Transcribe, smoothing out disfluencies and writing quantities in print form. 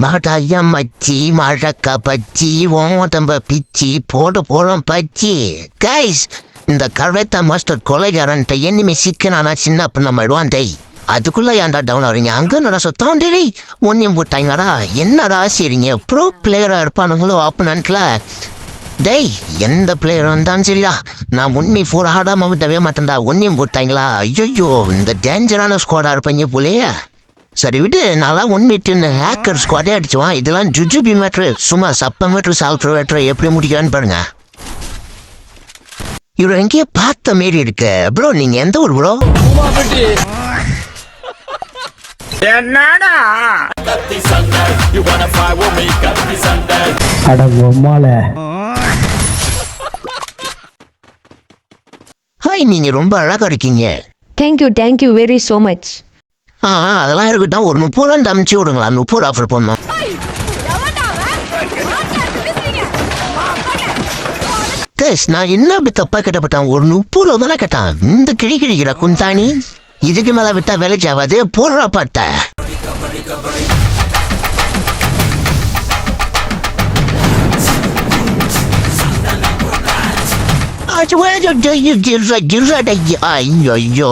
மாட்டாயா மச்சி மழக்க பச்சி ஓமத்தம்ப பிச்சி போட போறோம் பச்சி கைஸ் இந்த கரெக்டா மாஸ்டர் கொலைகாரன்ட்ட என்னமே சிக்கனானா சின்ன பண்ண மாடுவான் டேய் அதுக்குள்ள ஏன்டா டவுன் ஆகிறீங்க அங்கே நல்லா சுத்தம் டேய் ஒன்றையும் போட்டாங்கடா என்னடா சரிங்க ப்ரோ பிளேயராக இருப்பானுங்களோ ஆப்பனண்ட்ல டேய் எந்த பிளேயர் வந்தாலும் சரிடா நான் ஒன்னி ஃபோர் ஆடாம விட்டவே மாட்டேன்டா ஒன்றையும் போட்டாங்களா ஐயோ இந்த டேஞ்சரான ஸ்குவாடாக இருப்பீங்க போலேயே சரி விட்டு நல்லா 1 மீட்டர் ஹேக்கர் ஸ்குவாடே அடிச்சுவான் இதெல்லாம் ஜுஜுபி மேட்ரு சும்மா சப்ப மேட்ரு சால்ட்ரு மேட்ரு எப்படி முடிக்கலான்னு பாருங்க இவர் எங்கேயே பார்த்த மாரி இருக்கு ப்ரோ நீங்க எந்த ஊர் ப்ரோ என்னடா ஹாய் நீங்க ரொம்ப அழகா இருக்கீங்க Thank you very so much. அதெல்லாம் இருக்கட்டும் ஒரு 30 அமுச்சு விடுங்களா 30 ஆஃபர் பண்ணோம் நான் என்ன அப்படி தப்பா கேட்டப்பட்டான் ஒரு 30 தானே கேட்டான் இந்த கிழி கிழிக்கிற குந்தாணி இதுக்கு மேல விட்டா வேலைக்கு ஆகாது போடுறா பாட்ட ஐயோ